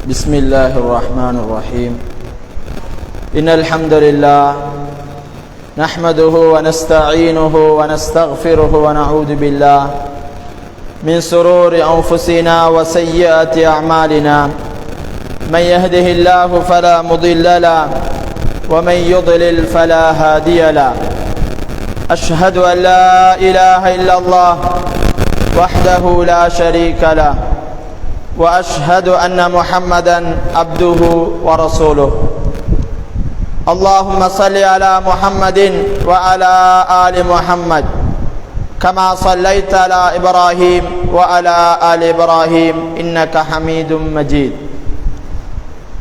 بسم الله الرحمن الرحيم إن الحمد لله نحمده ونستعينه ونستغفره ونعوذ بالله من شرور أنفسنا وسيئات أعمالنا من يهده الله فلا مضل له ومن يضلل فلا هادي له أشهد أن لا إله إلا الله وحده لا شريك له وأشهد أن محمدا عبده ورسوله اللهم صل على محمد وعلى آل محمد كما صليت على إبراهيم وعلى آل إبراهيم إنك حميد مجيد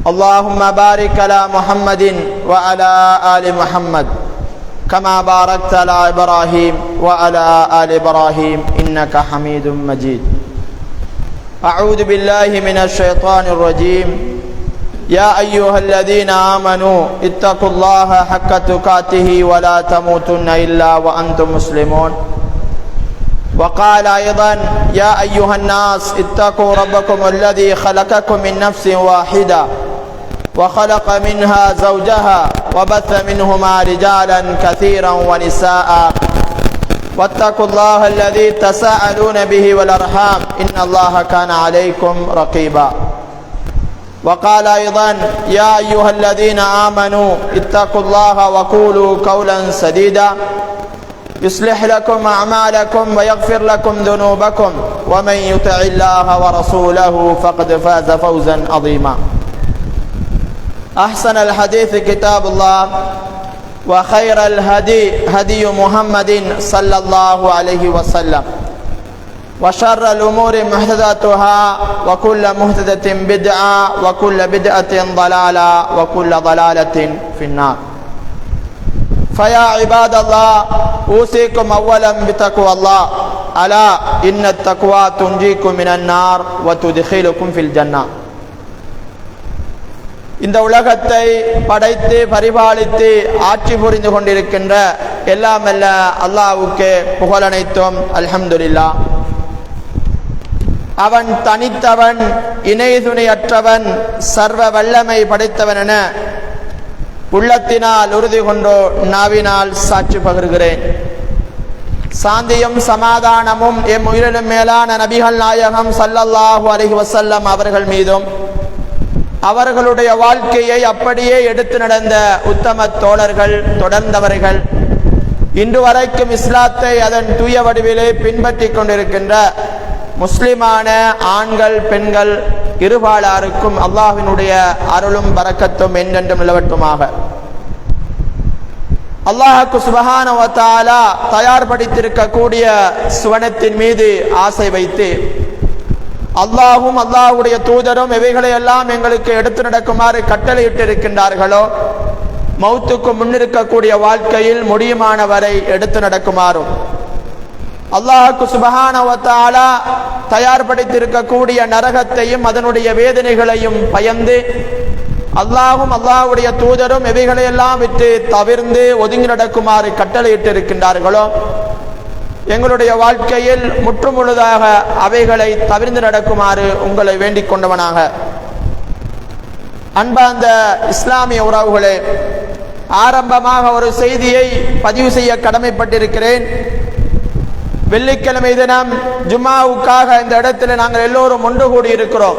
اللهم بارك على محمد وعلى آل محمد كما باركت على إبراهيم وعلى آل إبراهيم إنك حميد مجيد أعوذ بالله من الشيطان الرجيم يا أيها الذين آمنوا اتقوا الله حق تقاته ولا تموتن إلا وأنتم مسلمون وقال أيضا يا أيها الناس اتقوا ربكم الذي خلقكم من نفس واحدة وخلق منها زوجها وبث منهما رجالا كثيرا ونساء واتقوا الله الذي تساءلون به والأرحام إن الله كان عليكم رقيبا وقال أيضا يا أيها الذين آمنوا اتقوا الله وقولوا قولا سديدا يصلح لكم أعمالكم ويغفر لكم ذنوبكم ومن يطع الله ورسوله فقد فاز فوزا عظيما أحسن الحديث كتاب الله وخير الهدي هدي محمد صلى الله عليه وسلم وشر الأمور محدثاتها وكل محدثة بدعة وكل بدعة ضلالة وكل ضلالة في النار فيا عباد الله أوصيكم أولا بتقوى الله ألا إن التقوى تنجيكم من النار وتدخلكم في الجنة இந்த உலகத்தை படைத்து பரிபாலித்து ஆட்சி புரிந்து கொண்டிருக்கின்ற எல்லாம் அல்ல அல்லாஹ்வுக்கு புகழனைத்தும் அல்ஹம்துலில்லாஹ். அவன் தனித்தவன், இணை துணையற்றவன், சர்வ வல்லமை படைத்தவன் என உள்ளத்தினால் உறுதி கொண்டோ நாவினால் சாட்சி பகர்கிறேன். சாந்தியும் சமாதானமும் எம் உயிரிலும் மேலான நபிகள் நாயகம் ஸல்லல்லாஹு அலைஹி வஸல்லம் அவர்கள் மீதும் அவர்களுடைய வாழ்க்கையை அப்படியே எடுத்து நடந்த உத்தம தோழர்கள் தொடர்ந்தவர்கள் இன்று வரைக்கும் இஸ்லாத்தை அதன் தூய வடிவிலே பின்பற்றி கொண்டிருக்கின்ற முஸ்லிமான ஆண்கள் பெண்கள் இருபாலாருக்கும் அல்லாஹ்வினுடைய அருளும் பரக்கத்தும் என்றென்றும் நிலவட்டுமாக. அல்லாஹ்வுக்கு சுப்ஹானஹு வ தஆலா தயார்படுத்தியிருக்கக்கூடிய சுவனத்தின் மீது ஆசை வைத்து அல்லாஹும் அல்லாஹ்வுடைய தூதரும் இவைகளை எல்லாம் எங்களுக்கு எடுத்து நடக்குமாறு கட்டளையிட்டு இருக்கின்றார்களோ மௌத்துக்கு முன்னிருக்கக்கூடிய வாழ்க்கையில் முடியுமான வரை எடுத்து நடக்குமாறும் அல்லாஹ்வுக்கு சுப்ஹானஹு வ தஆலா தயார்படுத்தியிருக்கக்கூடிய நரகத்தையும் அதனுடைய வேதனைகளையும் பயந்து அல்லாஹும் அல்லாஹ்வுடைய தூதரும் இவைகளையெல்லாம் விட்டு தவிர்ந்து ஒதுங்கி நடக்குமாறு கட்டளையிட்டு இருக்கின்றார்களோ எங்களுடைய வாழ்க்கையில் முற்றுமுழுதாக அவைகளை தவிர்ந்து நடக்குமாறு உங்களை வேண்டிக் கொண்டவனாக. அன்பார்ந்த இஸ்லாமிய உறவுகளே, ஆரம்பமாக ஒரு செய்தியை பதிவு செய்ய கடமைப்பட்டிருக்கிறேன். வெள்ளிக்கிழமை தினம் ஜும்மாவுக்காக இந்த இடத்தில் நாங்கள் எல்லோரும் ஒன்று கூடி இருக்கிறோம்.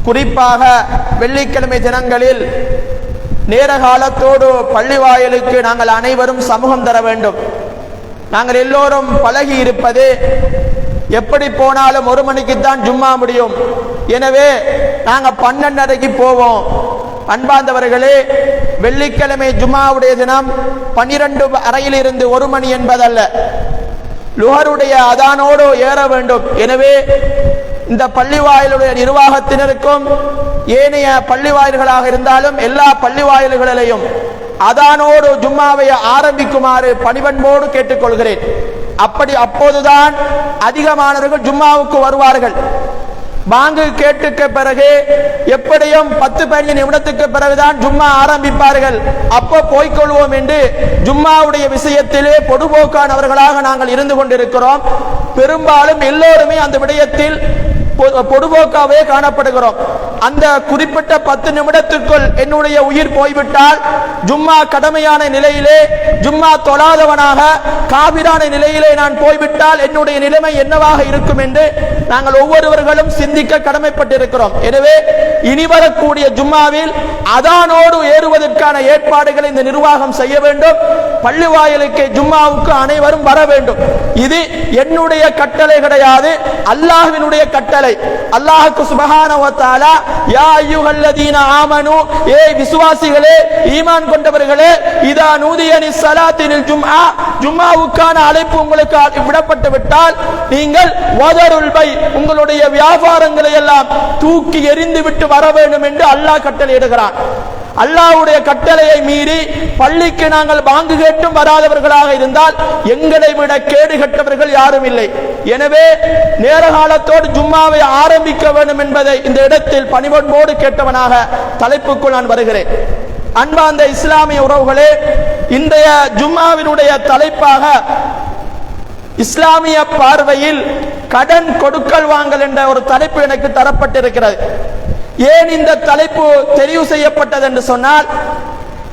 குறிப்பாக வெள்ளிக்கிழமை தினங்களில் நேர காலத்தோடு பள்ளி வாயிலுக்கு நாங்கள் அனைவரும் சமூகம் தர வேண்டும். நாங்கள் எல்லோரும் பழகி இருப்பது எப்படி போனாலும் 1 மணிக்குத்தான் ஜும்மா முடியும். எனவே நாங்கள் 12:30க்கு போவோம். அன்பார்ந்தவர்களே, வெள்ளிக்கிழமை ஜும்மாவுடைய தினம் 12:30 1 மணி என்பதல்ல, லுஹருடைய அதானோடு ஏற வேண்டும். எனவே இந்த பள்ளி வாயிலுடைய நிர்வாகத்தினருக்கும் ஏனைய பள்ளி வாயில்களாக இருந்தாலும் எல்லா பள்ளி வாயில்களிலையும் அதானோடு ஜும்மாவை ஆரம்பிக்குமாறு பணிவன்போடு கேட்டுக்கொள்கிறேன். அப்போதுதான் அதிகமானவர்கள் ஜும்மாவுக்கு வருவார்கள். பாங்கு கேட்டுக்க பிறகு எப்படியும் 10-15 நிமிடத்துக்கு பிறகுதான் ஜும்மா ஆரம்பிப்பார்கள். அப்போ போய்கொள்வோம் என்று ஜும்மாவுடைய விஷயத்திலே பொதுபோக்கானவர்களாக நாங்கள் இருந்து கொண்டிருக்கிறோம். பெரும்பாலும் எல்லோருமே அந்த விடயத்தில் பொடுபோக்காவே காணப்படுகிறோம். அந்த குறிப்பிட்ட 10 நிமிடத்திற்குள் என்னுடைய உயிர் போய்விட்டால் ஜும்மா கடமையான நிலையிலே ஜும்மா தொழாதவனாக காபிரான நிலையிலே நான் போய்விட்டால் என்னுடைய நிலைமை என்னவாக இருக்கும் என்று நாங்கள் ஒவ்வொருவர்களும் சிந்திக்க கடமைப்பட்டிருக்கிறோம். எனவே இனி வரக்கூடிய ஜும்மாவில் அதானோடு ஏறுவதற்கான ஏற்பாடுகளை இந்த நிர்வாகம் செய்ய வேண்டும். பள்ளி வாயிலுக்கு ஜும்மாவுக்கு அனைவரும் வர வேண்டும். இது என்னுடைய கட்டளை கிடையாது, அல்லாஹ்வினுடைய கட்டளை. அல்லாஹ்வுக்கு சுப்ஹானஹு வ தஆலா யா அய்யுஹல்லதீன ஆமனு, ஏ விசுவாசிகளே, ஈமான் கொண்டவர்களே, இதா நூதிய லிஸ்ஸலாத்தினில் ஜும்ஆ, ஜும்மாவுக்கான அழைப்பு உங்களுக்கு விடப்பட்டு விட்டால் நீங்கள் வதருல் பை, உங்களுடைய வியாபாரங்களை எல்லாம் தூக்கி எறிந்து விட்டு வர வேண்டும் என்று அல்லாஹ் கட்டளையிடுகிறான். அல்லாஹ்வுடைய கட்டளையை மீறி பள்ளிக்கு நாங்கள் பாங்கு கேட்டும் வராதவர்களாக இருந்தால் எங்களை விட கேடு கெட்டவர்கள் யாரும் இல்லை. எனவே நேர காலத்தோடு ஜும்மாவை ஆரம்பிக்க வேண்டும் என்பதை இந்த இடத்தில் பணிவன்போடு கேட்டவனாக தலைப்புக்குள் நான் வருகிறேன். அன்பார்ந்த இஸ்லாமிய உறவுகளே, இன்றைய ஜும்மாவினுடைய தலைப்பாக இஸ்லாமிய பார்வையில் கடன் கொடுக்கல் வாங்கல் என்ற ஒரு தலைப்பு எனக்கு தரப்பட்டிருக்கிறது. ஏன் இந்த தலைப்பு தெரிவு செய்யப்பட்டது என்று சொன்னால்,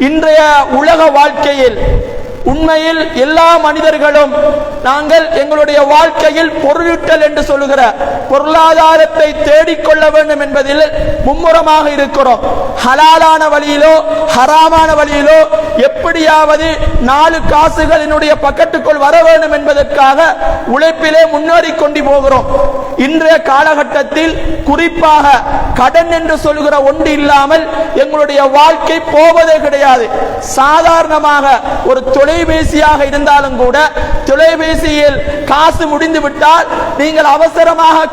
இன்றைய உலக வாழ்க்கையில் உண்மையில் எல்லா மனிதர்களும் நாங்கள் எங்களுடைய வாழ்க்கையில் பொருளீட்டல் என்று சொல்லுகிற பொருளாதாரத்தை தேடிக்கொள்ள வேண்டும் என்பதில் மும்முரமாக இருக்கிறோம். ஹலாலான வழியிலோ ஹராமான வழியிலோ எப்படியாவது 4 காசுகள் என்னுடைய பக்கத்துக்குள் வர வேண்டும் என்பதற்காக உழைப்பிலே முன்னேறி கொண்டு போகிறோம். இன்றைய காலகட்டத்தில் குறிப்பாக கடன் என்று சொல்லுகிற ஒன்று இல்லாமல் எங்களுடைய வாழ்க்கை போவதே கிடையாது. சாதாரணமாக ஒரு தொலைபேசியாக இருந்தாலும் கூட தொலைபேசியில் காசு முடிந்து விட்டால் நீங்கள் அவசரமாக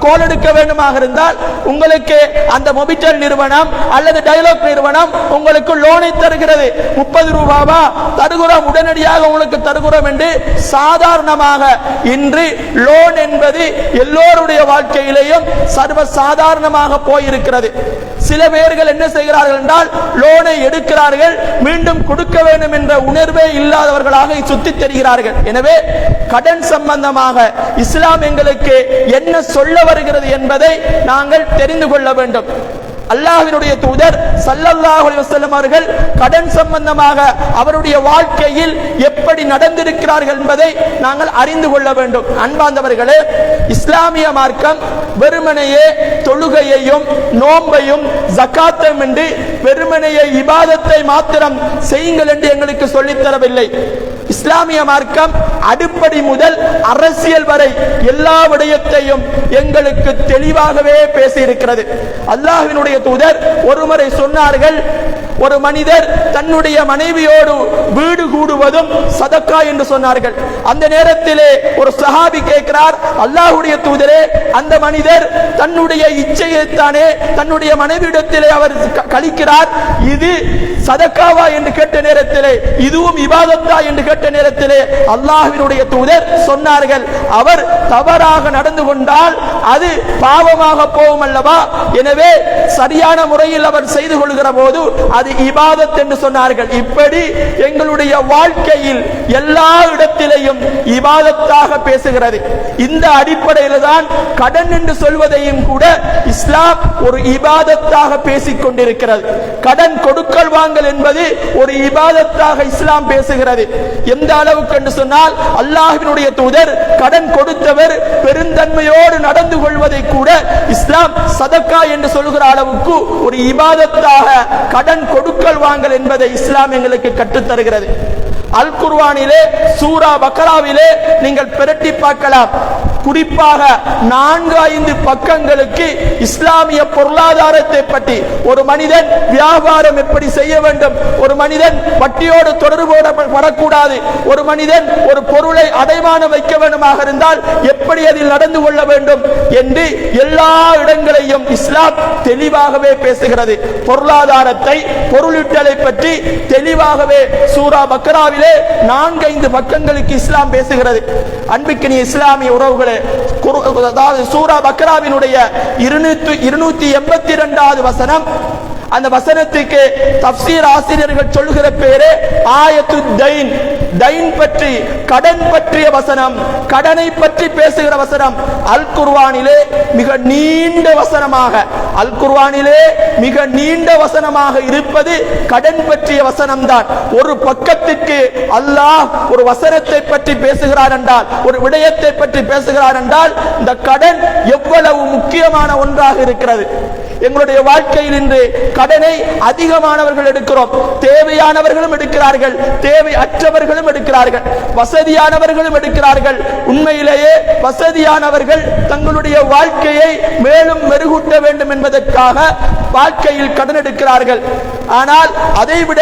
கோல் எடுக்க வேண்டுமாக இருந்தால் உங்களுக்கு அந்த மொபிட்டல் நிறுவனம் அல்லது டயலாக் நிறுவனம் உங்களுக்கு லோனை தருகிறது. 30 ரூபாவா தருகிறோம், உடனடியாக உங்களுக்கு தருகிறோம் என்று சாதாரணமாக இன்று லோன் என்பது எல்லோருடைய வாழ்க்கையிலேயும் சர்வ சாதாரணமாக போயிருக்கிறது. சில பேர்கள் என்ன செய்கிறார்கள் என்றால் லோனை எடுக்கிறார்கள், மீண்டும் கொடுக்க வேண்டும் என்ற உணர்வே இல்லாதவர்களாக சுத்தி தெரிகிறார்கள். எனவே கடன் சம்பந்தமாக இஸ்லாம் எங்களுக்கு என்ன சொல்ல வருகிறது என்பதை நாங்கள் தெரிந்து கொள்ள வேண்டும். அல்லாஹ்வினுடைய தூதர் ஸல்லல்லாஹு அலைஹி வஸல்லம் அவர்கள் கடன் சம்பந்தமாக அவருடைய வாழ்க்கையில் எப்படி நடந்திருக்கிறார்கள் என்பதை நாங்கள் அறிந்து கொள்ள வேண்டும். அன்பார்ந்தவர்களே, இஸ்லாமிய மார்க்கம் வெறுமனையே தொழுகையையும் நோன்பையும் ஜகாத்தையும் என்று வெறுமனையே இபாதத்தை மாத்திரம் செய்யுங்கள் என்று எங்களுக்கு சொல்லித் தரவில்லை. இஸ்லாமிய மார்க்கம் அடிப்படை முதல் அரசியல் வரை எல்லா விடயத்தையும் எங்களுக்கு தெளிவாகவே பேசியிருக்கிறது. அல்லாஹ்வினுடைய தூதர் ஒருமுறை சொன்னார்கள், ஒரு மனிதர் தன்னுடைய மனைவியோடு வீடு கூடுவதும் சதக்கா என்று சொன்னார்கள். அந்த நேரத்திலே ஒரு சஹாபி கேட்கிறார், அல்லாஹ்வுடைய தூதரே, அந்த மனிதர் தன்னுடைய இச்சையைத்தானே தன்னுடைய மனைவியிடத்திலே அவர் கழிக்கிறார், இது சதக்காவா என்று கேட்ட நேரத்திலே, இதுவும் இபாதத்தா என்று கேட்ட நேரத்திலே அல்லாஹ்வினுடைய தூதர் சொன்னார்கள், அவர் தவறாக நடந்து கொண்டால் அது பாவமாக போகும் அல்லவா, எனவே சரியான முறையில் அவர் செய்து கொள்கிற போது அது இபாதத் என்று சொன்னார்கள். இப்படி எங்களுடைய வாழ்க்கையில் எல்லா இடத்திலேயும் இபாதத்தாக பேசுகிறது. இந்த அடிப்படையில் தான் கடன் என்று சொல்வதையும் கூட இஸ்லாம் ஒரு இபாதத்தாக பேசிக் கொண்டிருக்கிறது. கடன் கொடுக்கல் வாங்கல் என்பது ஒரு இபாதத்தாக இஸ்லாம் பேசுகிறது. எந்த அளவுக்கு என்று சொன்னால், அல்லாஹ்வினுடைய தூதர் கடன் கொடுத்தவர் பெருந்தன்மையோடு நடந்து கொள்வதை கூட இஸ்லாம் சதக்கா என்று சொல்கிற அளவுக்கு ஒரு இபாதத்தாக கடன் கொடுக்கல் வாங்கல் என்பதை இஸ்லாம் எங்களுக்கு கற்றுத்தருகிறது. அல் குர்ஆனிலே சூரா பக்ராவிலே நீங்கள் பிரட்டி பார்க்கலாம். குறிப்பாக 4-5 பக்கங்களுக்கு இஸ்லாமிய பொருளாதாரத்தை பற்றி, ஒரு மனிதன் வியாபாரம் எப்படி செய்ய வேண்டும், ஒரு மனிதன் வட்டியோடு தொடர்பு வரக்கூடாது, ஒரு மனிதன் ஒரு பொருளை அடைமானம் வைக்க வேண்டுமாக இருந்தால் எப்படி அதில் நடந்து கொள்ள வேண்டும் என்று எல்லா இடங்களையும் இஸ்லாம் தெளிவாகவே பேசுகிறது. பொருளாதாரத்தை பொருளீட்டலை பற்றி தெளிவாகவே சூரா பக்ராவிலே 4-5 பக்கங்களுக்கு இஸ்லாம் பேசுகிறது. அன்பிற்கினிய இஸ்லாமிய உறவுகளே, அதாவது சூரா பக்ராவினுடைய 282வது வசனம், அந்த வசனத்துக்கு தஃப்சீர் ஆசிரியர்கள் சொல்லுகிற பேரு ஆயத்து தைன். தைன் பற்றி, கடன் பற்றிய வசனம், கடனை பற்றி பேசுகிற வசனம். அல் குர்ஆனிலே மிக நீண்ட வசனமாக, அல் குர்ஆனிலே மிக நீண்ட வசனமாக இருப்பது கடன் பற்றிய வசனம் தான். ஒரு பக்கத்திற்கு அல்லாஹ் ஒரு வசனத்தை பற்றி பேசுகிறார் என்றால், ஒரு விடயத்தை பற்றி பேசுகிறார் என்றால், இந்த கடன் எவ்வளவு முக்கியமான ஒன்றாக இருக்கிறது. எங்களுடைய வாழ்க்கையில் இன்று கடனை அதிகமானவர்கள் எடுக்கிறோம். தேவையானவர்களும் எடுக்கிறார்கள், தேவை அற்றவர்களும் எடுக்கிறார்கள், வசதியானவர்களும் எடுக்கிறார்கள். உண்மையிலேயே வசதியானவர்கள் தங்களுடைய வாழ்க்கையை மேலும் மெருகூட்ட வேண்டும் என்பதற்காக வாழ்க்கையில் கடன் எடுக்கிறார்கள். ஆனால் அதைவிட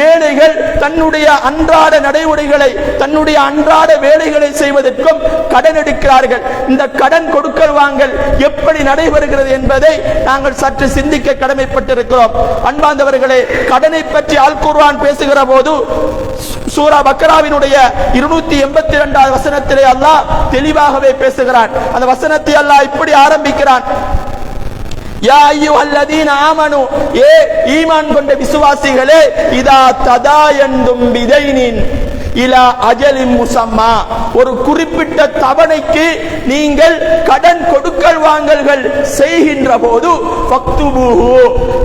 ஏழைகள் தன்னுடைய அன்றாட நடைமுறைகளை, தன்னுடைய அன்றாட வேலைகளை செய்வதற்கும் கடன் எடுக்கிறார்கள். இந்த கடன் கொடுக்கல் வாங்கல் எப்படி நடைபெறுகிறது என்பதை நாங்கள் சற்று சிந்திக்க கடமைப்பட்டிருக்கிறோம். அன்பார்ந்தவர்களே, கடனை பற்றி அல் குர்ஆன் பேசுகிற போது சூரா பக்ராவினுடைய 282வது வசனத்திலே அல்லாஹ் தெளிவாகவே பேசுகிறான். அந்த வசனத்தை அல்லாஹ் இப்படி ஆரம்பிக்கிறான்: யா அய்யுஹல்லதீன ஆமனு, ஏ ஈமான் கொண்ட விசுவாசிகளே, இதா ததாயந்தும் பிதைனின் இலா அஜலின் முசம்மா, ஒரு குறிப்பிட்ட தவணைக்கு நீங்கள் கடன் கொடுக்கல் வாங்கல்கள் செய்கின்ற போது ஃபக்துபூஹு,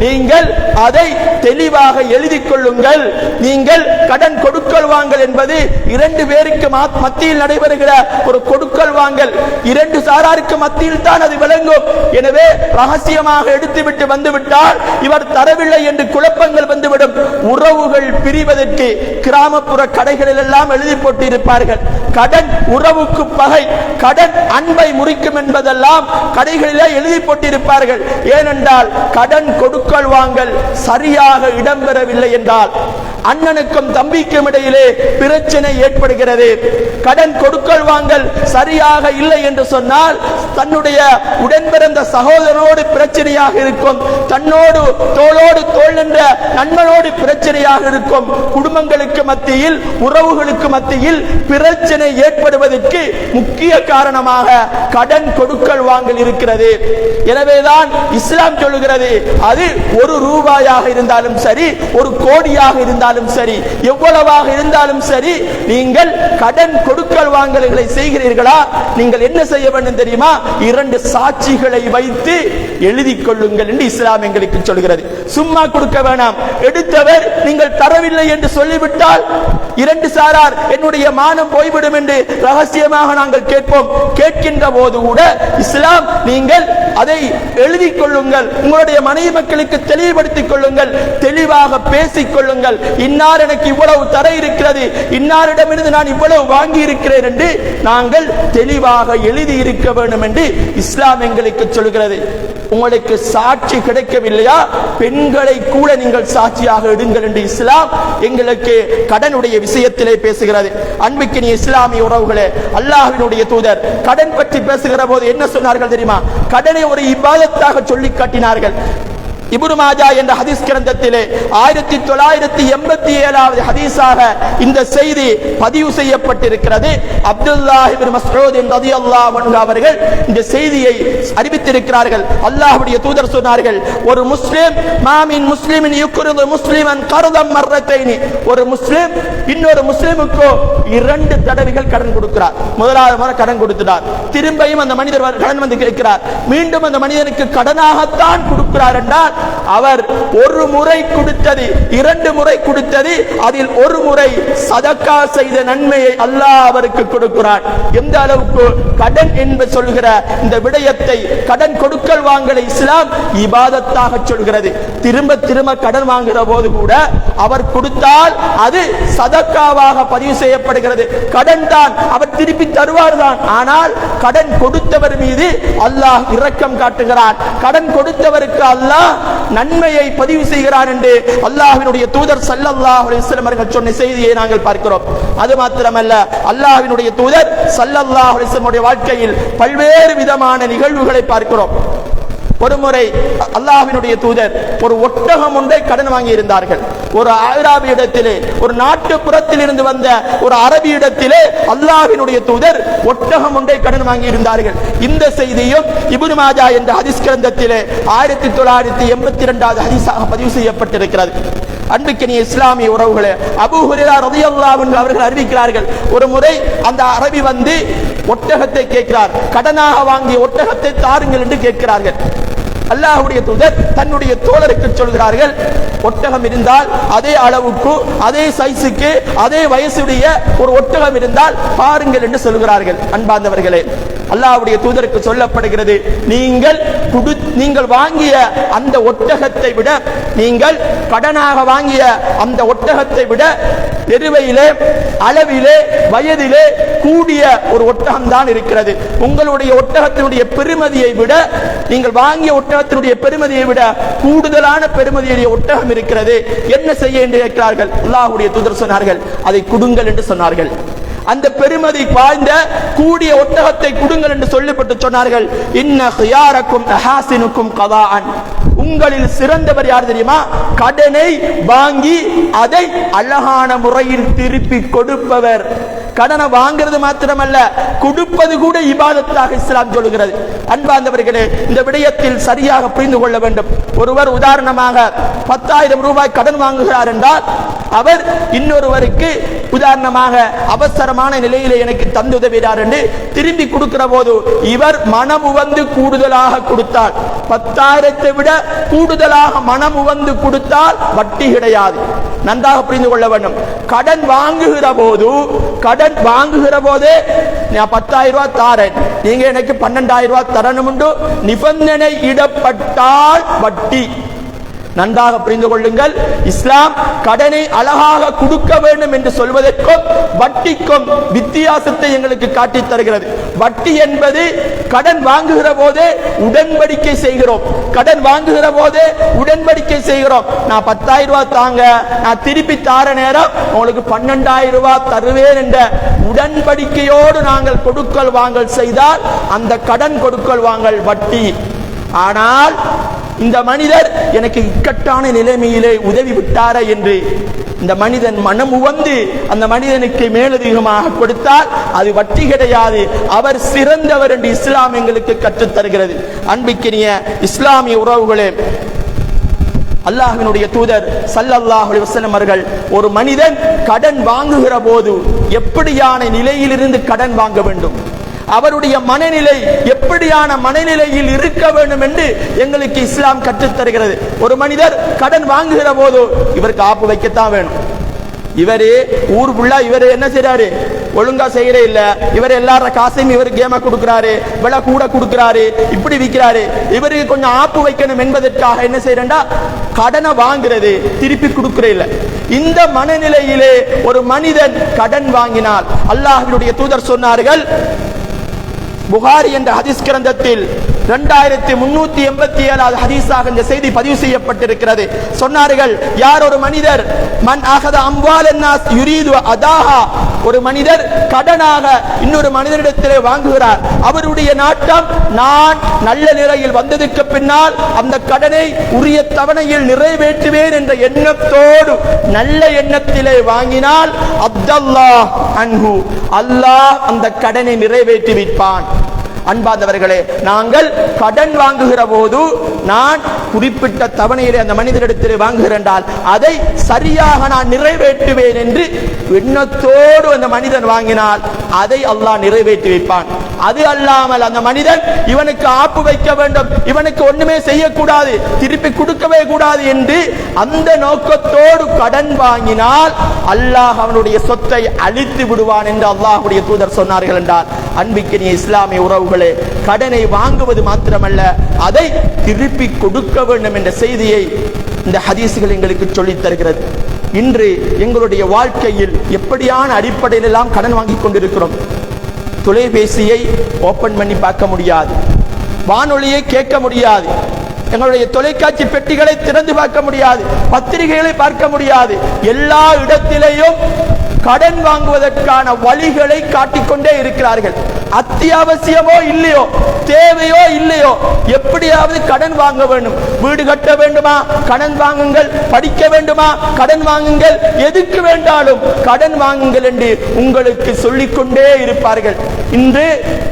நீங்கள் அதை தெளிவாக எழுதிக் கொள்ளுங்கள். நீங்கள் கடன் கொடுக்கல் வாங்கல் என்பது இரண்டு பேருக்கு மத்தியில் நடைபெறுகிற ஒரு கொடுக்கல் வாங்கல். இரண்டு சாராருக்கு மத்தியில் தான் அது விளங்கும். எனவே ரகசியமாக எடுத்துவிட்டு வந்துவிட்டால் இவர் தரவில்லை என்று குழப்பங்கள் வந்துவிடும். உறவுகள் பிரிவதற்கு கிராமப்புற கடைகளில் எல்லாம் எழுதி போட்டிருப்பார்கள். கடன் உறவுக்கு பகை, கடன் அன்பை முறிக்கும் என்பதெல்லாம் கடைகளிலே எழுதி போட்டிருப்பார்கள். ஏனென்றால் கடன் கொடுக்கல் வாங்கல் சரியாக இடம்பெறவில்லை என்றால் அண்ணனுக்கும் தம்பிக்கும் இடையிலே பிரச்சனை ஏற்படுகிறது. கடன் கொடுக்கல் வாங்கல் சரியாக இல்லை என்று சொன்னால் தன்னுடைய உடன்பிறந்த சகோதரனோடு பிரச்சனையாக இருக்கும், தன்னோடு தோளோடு தோள் என்ற நண்பனோடு பிரச்சனையாக இருக்கும். குடும்பங்களுக்கு மத்தியில், உறவுகளுக்கு மத்தியில் பிரச்சனை ஏற்படுவதற்கு முக்கிய காரணமாக கடன் கொடுக்கல் வாங்கல் இருக்கிறது. எனவேதான் இஸ்லாம் சொல்லுகிறது, அது ஒரு ரூபாயாக இருந்தாலும் சரி, ஒரு கோடியாக இருந்தாலும் சரி, எவ்வளவாக இருந்தாலும் சரி, நீங்கள் கடன் கொடுக்கல் வாங்கல்களை செய்கிறீர்களா, நீங்கள் என்ன செய்ய வேண்டும் தெரியுமா? இரண்டு சாட்சிகளை வைத்து எழுதி கொள்ளுங்கள் என்று இஸ்லாம் எங்களுக்கு சொல்கிறது. சும்மா கொடுக்க வேணாம். எடுத்தவர் நீங்கள் தரவில்லை என்று சொல்லிவிட்டால் இரண்டு சாரார் என்னுடைய மானம் போய்விடும் என்று ரகசியமாக நாங்கள் கேட்போம். கேட்கின்ற போது கூட இஸ்லாம் நீங்கள் அதை எழுதி கொள்ளுங்கள், உங்களுடைய மனைவி மக்களுக்கு தெளிவுபடுத்திக் கொள்ளுங்கள், தெளிவாக பேசிக் கொள்ளுங்கள். இன்னார் எனக்கு இவ்வளவு தர இருக்கிறது, இன்னாரிடமிருந்து நான் இவ்வளவு வாங்கி இருக்கிறேன் என்று நாங்கள் தெளிவாக எழுதி இருக்க வேண்டும் என்று இஸ்லாம் எங்களுக்கு சொல்கிறது. உங்களுக்கு சாட்சி கிடைக்கவில்லையா, பெண்களை கூட நீங்கள் சாட்சியாக எடுங்கள் என்று இஸ்லாம் எங்களுக்கு கடனுடைய விஷயத்திலே பேசுகிறது. அன்பிக்கினிய இஸ்லாமிய உறவுகளே, அல்லாஹ்வினுடைய தூதர் கடன் பற்றி பேசுகிற போது என்ன சொன்னார்கள் தெரியுமா? கடனை ஒரு இபாதத்தாக சொல்லி காட்டினார்கள். இப்னு மாஜா என்ற ஹதீஸ் கிரந்தத்திலே 1987வது ஹதீஸாக இந்த செய்தி பதிவு செய்யப்பட்டிருக்கிறது. அப்துல்லாஹ் இப்னு மஸ்ஊத் ரலியல்லாஹு அன்ஹு அவர்கள் இந்த செய்தியை அறிவித்திருக்கிறார்கள். அல்லாஹ்வுடைய தூதர் சொன்னார்கள், ஒரு முஸ்லிம் மாமின் முஸ்லிமின் யுக்ரிது முஸ்லிமன் கர்தம் மர்ரத்தைனி, ஒரு முஸ்லிம் இன்னொரு முஸ்லிமுக்கு இரண்டு தடவைகள் கடன் கொடுக்கிறார். முதலாவது முறை கடன் கொடுத்தார், திரும்பியும் அந்த மனிதர் கடன் வந்து கேட்கிறார், மீண்டும் அந்த மனிதனுக்கு கடனாகத்தான் கொடுக்கிறார் என்றால் அவர் ஒரு முறை கொடுத்தது, இரண்டு முறை கொடுத்தது, அதில் ஒரு முறை சதக்கா செய்த நன்மையை அல்லாஹ் அவருக்கு கொடுக்கிறான். எந்த அளவுக்கு கடன் என்று சொல்கிற இந்த விடயத்தை, கடன் கொடுக்கல் வாங்கலை இஸ்லாம் இபாதத்தாக சொல்கிறது. திரும்ப திரும்ப கடன் வாங்குகிற போது கூட அவர் கொடுத்தால் அது சதக்காவாக பதிவு செய்யப்படுகிறது. கடன் தான், அவர் திருப்பி தருவார் தான். ஆனால் கடன் கொடுத்தவர் மீது அல்லாஹ் இரக்கம் காட்டுகிறான். கடன் கொடுத்தவருக்கு அல்லாஹ் நன்மையை பதிவு செய்கிறான் என்று அல்லாஹ்வினுடைய தூதர் ஸல்லல்லாஹு அலைஹி வஸல்லம் அவர்கள் சொன்ன செய்தியை நாங்கள் பார்க்கிறோம். அது மாத்திரமல்ல, அல்லாஹ்வினுடைய தூதர் ஸல்லல்லாஹு அலைஹி வஸல்லம் வாழ்க்கையில் பல்வேறு விதமான நிகழ்வுகளை பார்க்கிறோம். ஒருமுறை அல்லாஹ்வினுடைய தூதர் ஒரு ஒட்டகம் ஒன்றை கடன் வாங்கி இருந்தார்கள். ஒரு அரபியிடத்திலே, ஒரு நாட்டுப்புறத்தில் இருந்து வந்த ஒரு அரபியிடத்திலே அல்லாஹ்வினுடைய தூதர் ஒட்டகம் ஒன்றை கடன் வாங்கி இருந்தார்கள். இந்த செய்தியும் இப்னு மாஜா என்ற ஹதீஸ் கிரந்தத்திலே 1982வது ஹதீஸாக பதிவு செய்யப்பட்டிருக்கிறது. அன்பிற்கினிய இஸ்லாமிய உறவுகளே, அபூ ஹுரைரா ரலியல்லாஹு அன்ஹு அவர்கள் அறிவிக்கிறார்கள், ஒரு முறை அந்த அரபி வந்து ஒட்டகத்தை கேட்கிறார். கடனாக வாங்கிய ஒட்டகத்தை தாருங்கள் என்று கேட்கிறார்கள். அல்லாஹ்வுடைய தூதர் தன்னுடைய தோழருக்கு சொல்கிறார்கள், ஒட்டகம் இருந்தால் அதே அளவுக்கு, அதே சைஸுக்கு, அதே வயசுடைய ஒரு ஒட்டகம் இருந்தால் பாருங்கள் என்று சொல்கிறார்கள். அன்பார்ந்தவர்களே, அல்லாஹ்வுடைய தூதருக்கு சொல்லப்படுகிறது, நீங்கள் வாங்கிய அந்த ஒட்டகத்தை விட, நீங்கள் கடனாக வாங்கிய அந்த ஒட்டகத்தை விட பெருமையிலே, அளவிலே, வயதிலே கூடிய ஒரு ஒட்டகம் தான் இருக்கிறது. உங்களுடைய ஒட்டகத்தினுடைய பெருமதியை விட, நீங்கள் வாங்கிய ஒட்டகத்தினுடைய பெருமதியை விட கூடுதலான பெருமதியுடைய ஒட்டகம் இருக்கிறது. என்ன செய்ய என்று கேட்கிறார்கள். அல்லாஹ்வுடைய தூதர் சொன்னார்கள், அதை கொடுங்கள் என்று சொன்னார்கள். அந்த பெருமதி வாய்ந்த கூடிய ஒட்டகத்தை கொடுங்கள் என்று சொல்லப்பட்டு சொன்னார்கள். இன்ன ஹியாரக்கும் அஹாசினுக்கும் கதாஅன், உங்களில் சிறந்தவர் யார் தெரியுமா? கடனை வாங்கி அதை அழகான முறையில் திருப்பி கொடுப்பவர். கடனை வாங்கிறது மாத்திரமல்ல, கொடுப்பது கூட இபாதத்தாக இஸ்லாம் சொல்கிறது. அன்பார்ந்தவர்களே, இந்த விடயத்தில் சரியாக புரிந்து கொள்ள வேண்டும். ஒருவர் உதாரணமாக 10,000 ரூபாய் கடன் வாங்குகிறார் என்றால், அவர் இன்னொருவருக்கு உதாரணமாக அவசரமான நிலையிலே எனக்கு தந்துதவினார் என்று திரும்பி கொடுக்கிற போது இவர் மனமுவந்து கூடுதலாக கொடுத்தால், 10,000 விட கூடுதலாக மனமுவந்து கொடுத்தால் வட்டி கிடையாது. நன்றாக புரிந்து கொள்ள வேண்டும். கடன் வாங்குகிற போதே நான் 10,000 ரூபாய் தாரேன், நீங்க எனக்கு 12,000 ரூபாய் தரணும் என்று நிபந்தனை இடப்பட்டால் வட்டி. நன்றாக புரிந்து கொள்ளுங்கள். இஸ்லாம் கடனை அழகாக கொடுக்க வேண்டும் என்று சொல்வதற்கும் வட்டிக்கும் வித்தியாசத்தை எங்களுக்கு காட்டித் தருகிறது. வட்டி என்பது கடன் வாங்குகிற போதே உடன்படிக்கை செய்கிறோம். கடன் வாங்குகிற போதே உடன்படிக்கை செய்கிறோம். நான் 10,000 ரூபாய் தாங்க, நான் திருப்பி தார நேரம் உங்களுக்கு 12,000 ரூபாய் தருவேன் என்ற உடன்படிக்கையோடு நாங்கள் கொடுக்கல் வாங்கல் செய்தால் அந்த கடன் கொடுக்கல் வாங்கல் வட்டி. ஆனால் இந்த மனிதர் எனக்கு இக்கட்டான நிலைமையிலே உதவி விட்டார என்று இந்த மனிதன் மனமுவந்து அந்த மனிதனுக்கு மேலதிகமாக கொடுத்தால் அது வட்டி கிடையாது, அவர் சிறந்தவர் என்று இஸ்லாம் எங்களுக்கு கற்றுத் தருகிறது. அன்பிற்கினிய இஸ்லாமிய உறவுகளே, அல்லாஹ்வினுடைய தூதர் ஸல்லல்லாஹு அலைஹி வஸல்லம் அவர்கள் ஒரு மனிதன் கடன் வாங்குகிற போது எப்படியான நிலையிலிருந்து கடன் வாங்க வேண்டும், அவருடைய மனநிலை எப்படியான மனநிலையில் இருக்க வேண்டும் என்று எங்களுக்கு இஸ்லாம் கற்றுத் தருகிறது. ஒரு மனிதர் கடன் வாங்குகிற போது இவருக்கு ஆப்பு வைக்கத்தான் வேணும். இவரு ஊர் ஃபுல்லா இவரு என்ன செய்யறாரு, ஒழுங்கா செய்யறே இல்ல, இவர் எல்லார காசையும் இவர் கேம கொடுக்கிறாரு, விலை கூட கொடுக்கிறாரு, இப்படி விற்கிறாரு, இவருக்கு கொஞ்சம் ஆப்பு வைக்கணும் என்பதற்காக என்ன செய்யறா, கடனை வாங்குறது, திருப்பி கொடுக்கிறே இல்ல. இந்த மனநிலையிலே ஒரு மனிதன் கடன் வாங்கினால் அல்லாஹ்வினுடைய தூதர் சொன்னார்கள், புகாரி என்ற ஹதீஸ் கிரந்தத்தில் 2387வது ஹதீஸாக இந்த செய்தி பதிவு செய்யப்பட்டிருக்கிறது. சொன்னார்கள், யார் ஒரு மனிதர் மன் அகத அம்வாலன் நாஸ் யுரீது அதாஹா, ஒரு மனிதர் கடனாக இன்னொரு மனிதனிடத்திலே வாங்குகிறார், அவருடைய நாட்டம் நான் நல்ல நிலையில் வந்ததுக்கு பின்னால் அந்த கடனை உரிய தவணையில் நிறைவேற்றுவேன் என்ற எண்ணத்தோடு நல்ல எண்ணத்திலே வாங்கினால் அப்தல்லாஹ் அன்ஹு, அல்லாஹ் அந்த கடனை நிறைவேற்றி விற்பான். அன்பார்ந்தவர்களே, நாங்கள் கடன் வாங்குகிற போது நான் குறிப்பிட்ட தவணையிலே அந்த மனிதரிடத்தில் வாங்குகிறேன், அதை சரியாக நான் நிறைவேற்றுவேன் என்று எண்ணத்தோடு அந்த மனிதன் வாங்கினால் அதை அல்லாஹ் நிறைவேற்றி வைப்பான். அது அல்லாமல் அந்த மனிதன் இவனுக்கு ஆப்பு வைக்க வேண்டும், இவனுக்கு ஒண்ணுமே செய்யக்கூடாது, திருப்பி கொடுக்கவே கூடாது என்று அந்த நோக்கத்தோடு கடன் வாங்கினால் அல்லாஹ் அவனுடைய சொத்தை அழித்து விடுவான் என்று அல்லாஹ்வுடைய தூதர் சொன்னார்கள் என்றால், அன்பிற்கினிய இஸ்லாமிய உறவுகளே, கடனை வாங்குவது மாத்திரமல்ல அதை திருப்பி கொடுக்க வேண்டும் என்ற செய்தியை இந்த ஹதீஸ்கள் எங்களுக்கு சொல்லித் தருகிறது. இன்று எங்களுடைய வாழ்க்கையில் எப்படியான அடிப்படையில் எல்லாம் கடன் வாங்கி கொண்டிருக்கிறோம். தொலைபேசியை ஓபன் பண்ணி பார்க்க முடியாது, வானொலியை கேட்க முடியாது, எங்களுடைய தொலைக்காட்சி பெட்டிகளை திறந்து பார்க்க முடியாது, பத்திரிகைகளை பார்க்க முடியாது. எல்லா இடத்திலேயும் கடன் வாங்குவதற்கான வழிகளை காட்டிக்கொண்டே இருக்கிறார்கள். அத்தியாவசியமோ இல்லையோ, தேவையோ இல்லையோ, எப்படியாவது கடன் வாங்க வேண்டும். வீடு கட்ட வேண்டுமா, கடன் வாங்குங்கள். படிக்க வேண்டுமா, கடன் வாங்குங்கள். எதுக்கு வேண்டாலும் கடன் வாங்குங்கள் என்று உங்களுக்கு சொல்லிக்கொண்டே இருப்பார்கள். இன்று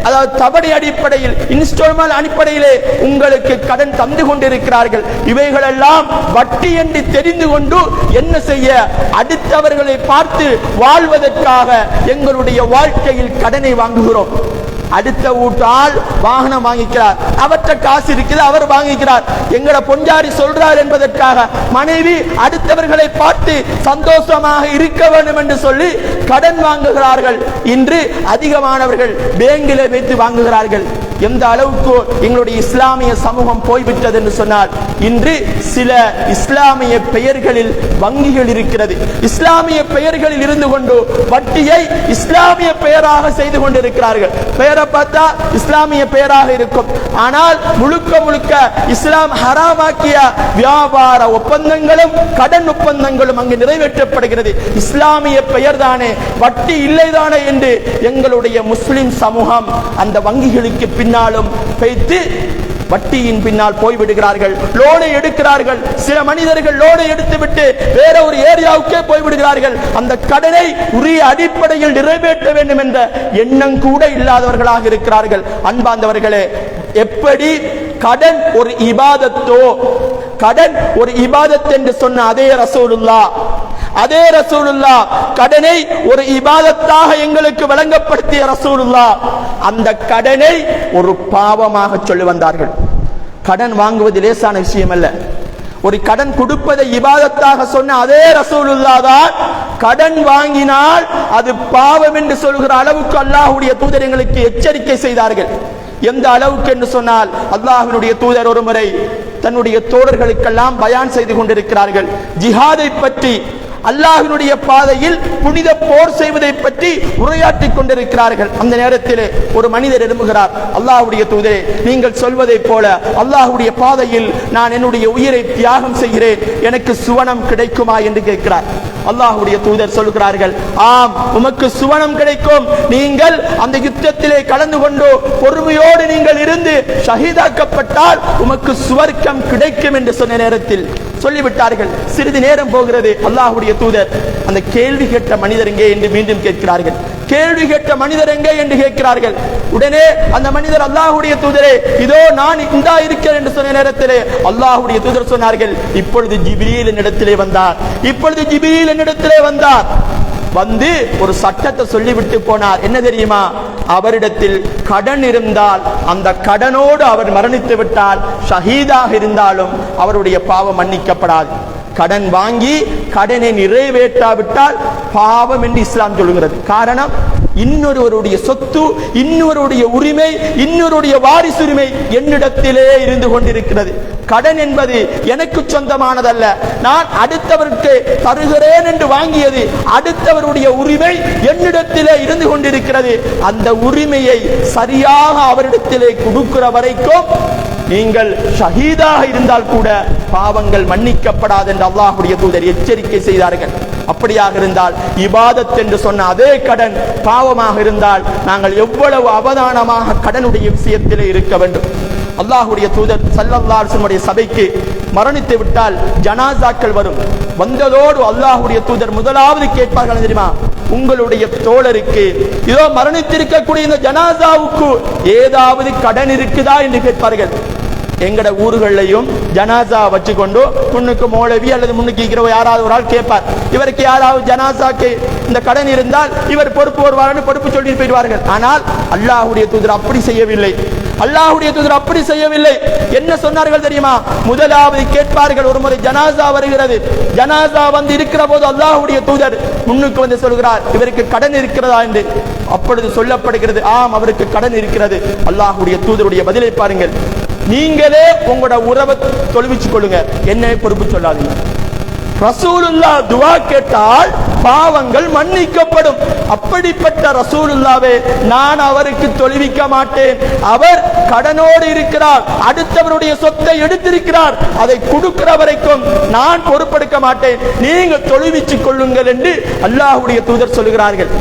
அதாவது தவணை அடிப்படையில், இன்ஸ்டால்மெண்ட் அடிப்படையிலே உங்களுக்கு கடன் தந்து கொண்டிருக்கிறார்கள். இவைகளெல்லாம் வட்டி என்று தெரிந்து கொண்டு என்ன செய்ய, அடுத்தவர்களை பார்த்து வாழ்வதற்காக எங்களுடைய வாழ்க்கையில் கடனை வாங்குகிறோம். அடுத்த வீட்டால் வாகனம் வாங்கிக்கிறார், அவற்ற காசு இருக்குது, அவர் வாங்கிக்கிறார். எங்கட பொஞ்சாரி சொல்றார் என்பதற்காக மனைவி அடுத்தவர்களை பார்த்து சந்தோஷமாக இருக்க வேண்டும் என்று சொல்லி கடன் வாங்குகிறார்கள். இன்று அதிகமானவர்கள் பேங்கிலே வைத்து வாங்குகிறார்கள். எந்த அளவுக்கு எங்களுடைய இஸ்லாமிய சமூகம் போய்விட்டது என்று சொன்னால், இன்று சில இஸ்லாமிய பெயர்களில் வங்கிகள் இருக்கிறது. இஸ்லாமிய பெயர்களில் இருந்து கொண்டு வட்டியை இஸ்லாமிய பெயராக செய்து கொண்டிருக்கிறார்கள். பெயரை பார்த்தா இஸ்லாமிய பெயராக இருக்கும், ஆனால் முழுக்க முழுக்க இஸ்லாம் ஹராமாக்கிய வியாபார ஒப்பந்தங்களும் கடன் ஒப்பந்தங்களும் அங்கு நிறைவேற்றப்படுகிறது. இஸ்லாமிய பெயர் தானே, வட்டி இல்லைதானே என்று எங்களுடைய முஸ்லிம் சமூகம் அந்த வங்கிகளுக்கு பின்னாலும் வைத்து வட்டியின் பின்னால் போய்விடுகிறார்கள். லோனை எடுக்கிறார்கள். சில மனிதர்கள் லோனை எடுத்துவிட்டு வேற ஒரு ஏரியாவுக்கே போய்விடுகிறார்கள். அந்த கடனை உரிய அடிப்படையில் நிறைவேற்ற வேண்டும் என்ற எண்ணம் கூட இல்லாதவர்களாக இருக்கிறார்கள். அன்பார்ந்தவர்களே, எப்படி கடன் ஒரு இபாதத்தோ, கடன் ஒரு இபாதத் என்று சொன்ன அதே ரசூலுல்லாஹ் கடனை ஒரு இபாதத்தாக எங்களுக்கு வழங்கப்படுத்திய ரசூலுல்லாஹ் அந்த கடனை ஒரு பாவமாக சொல்லி வந்தார்கள். கடன் வாங்குவது லேசான விஷயம் அல்ல. ஒரு கடன் கொடுப்பதை இபாதத்தாக சொன்ன அதே ரசூலுல்லாஹ் தான் கடன் வாங்கினால் அது பாவம் என்று சொல்கிற அளவுக்கு அல்லாஹ்வுடைய தூதர் எங்களுக்கு எச்சரிக்கை செய்தார்கள். எந்த அளவுக்கு என்று சொன்னால், அல்லாஹ்வினுடைய தூதர் ஒரு முறை தன்னுடைய தோழர்களுக்கெல்லாம் பயான் செய்து கொண்டிருக்கிறார்கள். ஜிஹாதை பற்றி, அல்லாஹ்வினுடைய பாதையில் புனித போர் செய்வதை பற்றி உரையாற்றிக் கொண்டிருக்கிறார்கள். அந்த நேரத்தில் ஒரு மனிதர் எழும்புகிறார். அல்லாஹ்வுடைய தூதரே, நீங்கள் சொல்வதைப் போல அல்லாஹ்வுடைய பாதையில் நான் என்னுடைய உயிரை தியாகம் செய்கிறேன், எனக்கு சுவனம் கிடைக்குமா என்று கேட்கிறார். அல்லாஹ்வுடைய தூதர் சொல்கிறார்கள், ஆம், உமக்கு சுவனம் கிடைக்கும். நீங்கள் அந்த யுத்தத்திலே கலந்து கொண்டு பொறுமையோடு நீங்கள் இருந்து ஷஹீதாக்கப்பட்டால் உமக்கு சுவர்க்கம் கிடைக்கும் என்று சொன்ன நேரத்தில் சொல்லிவிட்டார்கள். சிறிது நேரம் போகிறது. அல்லாஹ்வுடைய தூதர் அந்த கேள்வி கேட்ட மனிதர் எங்கே என்று மீண்டும் கேட்கிறார்கள். கேள்வி கேட்ட மனிதர் எங்கே என்று கேட்கிறார்கள். உடனே அந்த மனிதர், அல்லாஹ்வுடைய தூதரே, இதோ நான் இந்தா இருக்கிறேன் என்று சொன்ன நேரத்திலே அல்லாஹ்வுடைய தூதர் சொன்னார்கள், இப்பொழுது ஜிப்ரீல் என்னிடத்திலே வந்தார். வந்து ஒரு சட்டத்தை சொல்லிவிட்டு போனார். என்ன தெரியுமா? அவரிடத்தில் கடன் இருந்தால் அந்த கடனோடு அவர் மரணித்து விட்டால், ஷஹீதாக இருந்தாலும் அவருடைய பாவம் மன்னிக்கப்படாது. கடன் வாங்கி கடனை நிறைவேற்றாவிட்டால் பாவம் என்று இஸ்லாம் சொல்கிறது. காரணம், இன்னொருவருடைய சொத்து, இன்னொருடைய உரிமை, இன்னொருடைய வாரிசுரிமை என்னிடத்திலே இருந்து கொண்டிருக்கிறது. கடன் என்பது எனக்கு சொந்தமானதல்ல, நான் அடுத்தவருக்கு தருகிறேன் என்று வாங்கியது. அடுத்தவருடைய உரிமை என்னிடத்திலே இருந்து கொண்டிருக்கிறது. அந்த உரிமையை சரியாக அவரிடத்திலே கொடுக்கிற வரைக்கும் நீங்கள் ஷஹீதாக இருந்தால் கூட பாவங்கள் மன்னிக்கப்படாது என்று அல்லாஹ்வுடைய தூதர் எச்சரிக்கை செய்தார்கள். அப்படியாக இருந்தால் இபாதத் என்று சொன்ன அதே கடன் பாவமாக இருந்தால் நாங்கள் எவ்வளவு அவதானமாக கடனுடைய விஷயத்திலே இருக்க வேண்டும். அல்லாஹ்வுடைய தூதர் ஸல்லல்லாஹு அலைஹி வஸல்லம் சபைக்கு மரணித்து விட்டால் ஜனாசாக்கள் வரும். வந்ததோடு அல்லாஹ்வுடைய தூதர் முதலாவது கேட்பார்கள் தெரியுமா? உங்களுடைய தோழருக்கு, இதோ மரணித்திருக்கக்கூடிய இந்த ஜனாசாவுக்கு ஏதாவது கடன் இருக்குதா என்று கேட்பார்கள். எங்கட ஊர்களையும் ஜனாசா வச்சுக்கொண்டு முன்னுக்கு மௌலவி அல்லது முன்னுக்கு இருக்கிற யாராவது ஒரு ஆள் கேட்பார், இவருக்கு யாராவது ஜனாசாக்கு இந்த கடன் இருந்தால் இவர் பொறுப்பு வருவார், பொறுப்பு சொல்லி போயிடுவார்கள். ஆனால் அல்லாஹ்வுடைய தூதர் அப்படி செய்யவில்லை. என்ன சொன்னார்கள் தெரியுமா? முதலாவது கேட்பார்கள். ஒரு முறை ஜனாசா வருகிறது. ஜனாசா வந்து இருக்கிற போது அல்லாஹ்வுடைய தூதர் முன்னுக்கு வந்து சொல்கிறார், இவருக்கு கடன் இருக்கிறதா என்று. அப்பொழுது சொல்லப்படுகிறது, ஆம், அவருக்கு கடன் இருக்கிறது. அல்லாஹ்வுடைய தூதருடைய பதிலை பாருங்கள். நீங்களே உங்களோட உறவை தொழுவிச்சு கொள்ளுங்க, என்ன பொறுப்பு சொல்லாதீங்க. ரசூலுல்லாஹ் துஆ கேட்டால் பாவங்கள் மன்னிக்கப்படும். அப்படிப்பட்ட ரசூலுல்லாஹ்வே நான் அவருக்கு தொழுவிக்க மாட்டேன், அவர் கடனோடு இருக்கிறார், அடுத்தவருடைய சொத்தை எடுத்திருக்கிறார், அதை கொடுக்கிற வரைக்கும் நான் பொறுப்பெடுக்க மாட்டேன், நீங்கள் தொழுவிச்சு கொள்ளுங்கள் என்று அல்லாஹ்வுடைய தூதர் சொல்கிறார்கள்.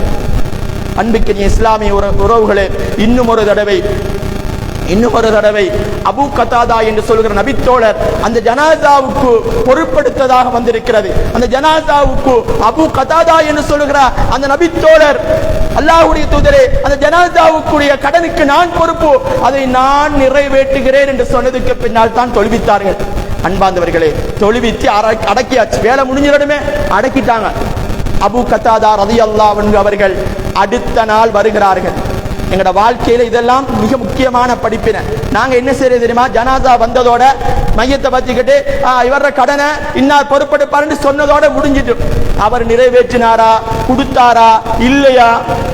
அன்பிற்கினிய இஸ்லாமிய உறவுகளே, இன்னும் ஒரு தடவை அபூ கதாதா என்று சொல்கிற நபித்தோழர் அந்த ஜனாசாவுக்கு பொறுப்படுத்ததாக வந்திருக்கிறது. அந்த ஜனாசாவுக்கு அபூ கதாதா என்று சொல்கிற அந்த நபித்தோழர், அல்லாஹ்வுடைய தூதரே, அந்த ஜனாசாவுக்குரிய கடனுக்கு நான் பொறுப்பு, அதை நான் நிறைவேற்றுகிறேன் என்று சொன்னதுக்கு பின்னால் தான் தொழுவித்தார்கள். அன்பார்ந்தவர்களே, தொழுவித்து அடக்கியாச்சு, வேலை முடிஞ்சிடமே, அடக்கிட்டாங்க. அபூ கதாதா ரலியல்லாஹு அன்ஹு அவர்கள் அடுத்த நாள் வருகிறார்கள். எங்களோட வாழ்க்கையில இதெல்லாம் மிக முக்கியமான படிப்பினை. நாங்க என்ன செய்யறது தெரியுமா? ஜனாசா வந்ததோட மையத்தை பத்திக்கிட்டு இவர கடனை இன்னார் பொறுப்பெடுப்பாருன்னு சொன்னதோட முடிஞ்சிட்டு, அவர் நிறைவேற்றினாரா, கொடுத்தாரா இல்லையா,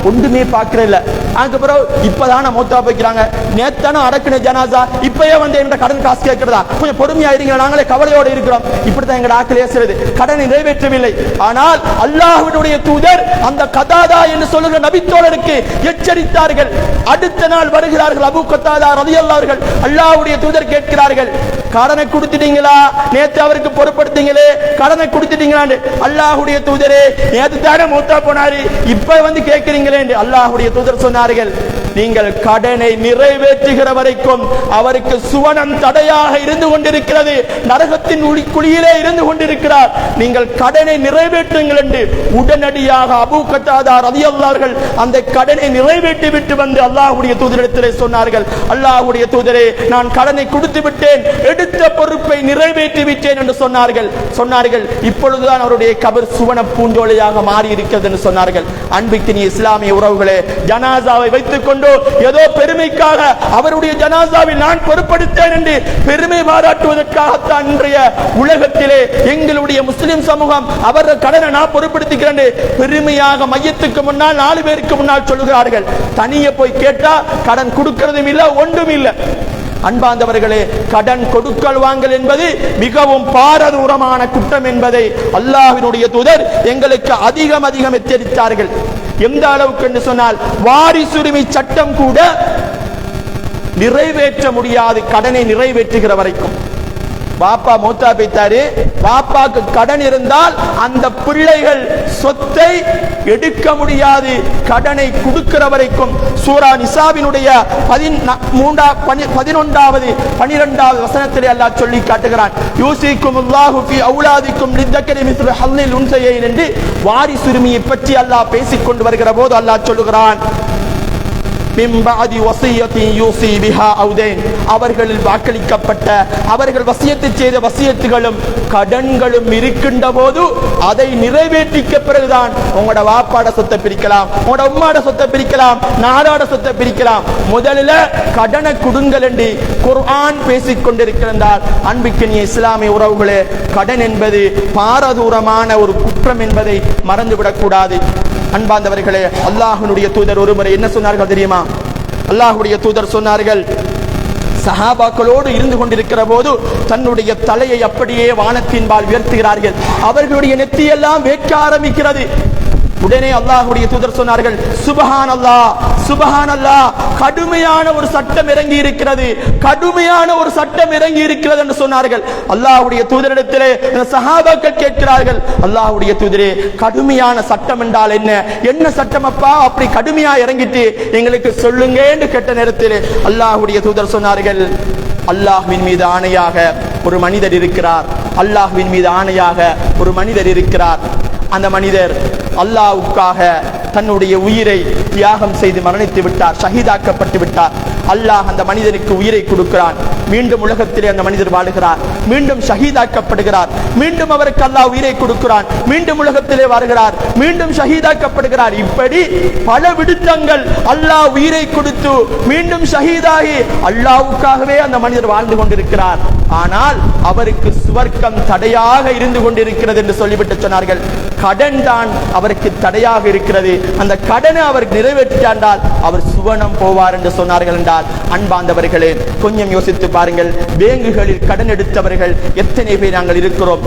ஒன்றுமே பார்க்கறதில்ல. அதுக்கப்புறம் இப்பதான மௌத்தா போய்க்கிறாங்க, நேத்தானும் அடக்குன ஜனாசா, இப்பயே வந்து எங்க கடன் காசு கேட்கிறதா, கொஞ்சம் பொறுமையா இருங்க, நாங்களே கவலையோடு இருக்கிறோம். இப்படித்தான் எங்க ஆக்கள் ஏசுறது, கடனை நிறைவேற்றவில்லை. ஆனால் அல்லாஹ்வுடைய தூதர் அந்த கதாதா என்று சொல்லுகிற நபித்தோழருக்கு எச்சரித்தார்கள். அடுத்த நாள் வருகிறார்கள் அபூ கதாதா ரலியல்லாஹு அவர்கள். அல்லாஹ்வுடைய தூதர் கேட்கிறார்கள், கடனை கொடுத்துட்டீங்களா? நேத்து அவருக்கு பொறுப்படுத்தீங்களே, கடனை கொடுத்துட்டீங்களா? அல்லாஹ்வுடைய தூதரே, நேத்து தானே மௌத்தா போனாரு, இப்ப வந்து கேட்கிறீங்களே என்று அல்லாஹ்வுடைய தூதர் சொன்னார்கள், நீங்கள் கடனை நிறைவேற்றுகிற வரைக்கும் அவருக்கு சுவனம் தடையாக இருந்து கொண்டிருக்கிறது, நரகத்தின் குழியிலே இருந்து கொண்டிருக்கிறார். நீங்கள் கடனை நிறைவேற்றுங்கள் என்று உடனடியாக அபூ கதாதா ரலியல்லாஹு அவர்கள் அந்த கடனை நிறைவேற்றி விட்டு வந்து அல்லாஹ்வுடைய தூதரிடத்திலே சொன்னார்கள், அல்லாஹ்வுடைய தூதரே, நான் கடனை கொடுத்து விட்டேன், எடுத்த பொறுப்பை நிறைவேற்றி விட்டேன் என்று சொன்னார்கள். இப்பொழுதுதான் அவருடைய கபர் சுவன பூஞ்சோலையாக மாறி இருக்கிறது என்று சொன்னார்கள். அன்பிற்கினிய இஸ்லாமிய உறவுகளே, ஜனாசாவை வைத்துக் கொண்டு ஏதோ பெருமைக்காக அவருடைய ஜனாசாவில் நான் பொறுப்படுத்தேன் என்று பெருமை பாராட்டுவதற்காகத்தான் இன்றைய உலகத்திலே எங்களுடைய முஸ்லிம் சமூகம் அவர்கள் கடனை நான் பொறுப்படுத்திக்கிறேன் பெருமையாக மையத்துக்கு முன்னால் 4 பேருக்கு முன்னால் சொல்லுகிறார்கள். தனியே போய் கேட்டா கடன் கொடுக்கிறதும் இல்லை, ஒன்றும் இல்லை. அன்பார்ந்தவர்களே, கடன் கொடுக்கல் வாங்கல் என்பது மிகவும் பாரதூரமான குற்றம் என்பதை அல்லாஹ்வினுடைய தூதர் எங்களுக்கு அதிகம் எச்சரித்தார்கள். எந்த அளவுக்கு என்று சொன்னால், வாரிசுரிமை சட்டம் கூட நிறைவேற்ற முடியாது கடனை நிறைவேற்றுகிற வரைக்கும். பாப்பா மௌத்தா போய்த்தாரு, பாப்பாக்கு கடன் இருந்தால் அந்த பிள்ளைகள் சொத்தை எடுக்க முடியாது கடனை கொடுக்கிற வரைக்கும். சூரா நிசாவினுடைய 11வது 12வது வசனத்திலே அல்லாஹ் சொல்லி காட்டுகிறான், யூசிக்குமுல்லாஹு ஃபீ அவுலாதிக்கும் லித்தக்கரி மிஸ்லு ஹல்லில் உன்சையைன் என்று வாரிசுரிமையை பற்றி அல்லாஹ் பேசிக் கொண்டு வருகிற போது அல்லாஹ் சொல்லுகிறான், அவர்களில் வாக்களிக்கப்பட்ட அவர்கள் வசியத்து செய்த வசியத்துகளும் கடன்களும் இருக்கின்ற போது அதை நிறைவேற்றிக்க பிறகுதான் உங்களோட வாப்பாட சொத்தை பிரிக்கலாம், உங்களோட உம்மாட சொத்தை பிரிக்கலாம், நாடாட சொத்தை பிரிக்கலாம். முதலில் கடனை கொடுங்கள் என்று குர்ஆன் பேசிக் கொண்டிருக்கிறார். அன்பிற்கினிய இஸ்லாமிய உறவுகளே, கடன் என்பது பாரதூரமான ஒரு குற்றம் என்பதை மறந்துவிடக் கூடாது. அன்பார்ந்தவர்களே, அல்லாஹ்வுடைய தூதர் ஒருமுறை என்ன சொன்னார்கள் தெரியுமா? அல்லாஹ்வுடைய தூதர் சொன்னார்கள், சஹாபாக்களோடு இருந்து கொண்டிருக்கிற போது தன்னுடைய தலையை அப்படியே வானத்தின்பால் உயர்த்துகிறார்கள். அவர்களுடைய நெத்தியெல்லாம் வேட்க ஆரம்பிக்கிறது. உடனே அல்லாஹ்வுடைய தூதர் சொன்னார்கள், சுப்ஹானல்லாஹ் சுப்ஹானல்லாஹ், கடுமையான ஒரு சட்டம் இறங்கி இருக்கிறது, கடுமையான ஒரு சட்டம் இறங்கி இருக்கிறது என்று சொன்னார்கள். அல்லாஹ்வுடைய தூதரிடத்திலே சஹாபாக்கள் கேட்கிறார்கள், அல்லாஹ்வுடைய தூதரே, கடுமையான சட்டம் என்றால் என்ன? என்ன சட்டம் அப்பா அப்படி கடுமையா இறங்கிட்டு எங்களுக்கு சொல்லுங்க என்று கேட்ட நேரத்தில் அல்லாஹ்வுடைய தூதர் சொன்னார்கள், அல்லாஹ்வின் மீது ஆணையாக ஒரு மனிதர் இருக்கிறார், அல்லாஹ்வின் மீது ஆணையாக ஒரு மனிதர் இருக்கிறார். அந்த மனிதர் அல்லாஹ்வுக்காக தன்னுடைய உயிரை தியாகம் செய்து மரணித்து விட்டார், ஷஹீதாக்கப்பட்டு விட்டார். அல்லாஹ் அந்த மனிதனுக்கு உயிரை கொடுக்கிறான். மீண்டும் உலகத்திலே அந்த மனிதர் வாழுகிறார், மீண்டும் ஷஹீதாக்கப்படுகிறார், மீண்டும் அவருக்கு அல்லாஹ் உயிரை கொடுக்கிறான், மீண்டும் உலகத்திலே வருகிறார், மீண்டும் ஷஹீதாக்கப்படுகிறார். இப்படி பல விடுத்தங்கள் அல்லாஹ் உயிரை கொடுத்து மீண்டும் ஷஹீதாகி அல்லாஹ்வுக்காகவே அந்த மனிதர் வாழ்ந்து கொண்டிருக்கிறார். ஆனால் அவருக்கு சுவர்க்கம் தடையாக இருந்து கொண்டிருக்கிறது என்று சொல்லிவிட்டு சொன்னார்கள். கடன் தான் அவருக்கு தடையாக இருக்கிறது, அந்த கடனை அவருக்கு நிறைவேற்றாண்டால் அவர் சுவனம் போவார் என்று சொன்னார்கள் என்றால், அன்பார்ந்தவர்களே, கொஞ்சம் யோசித்து பாருங்கள். பேங்குகளில் கடன் எடுத்தவர்கள் எத்தனை பேர் நாங்கள் இருக்கிறோம்?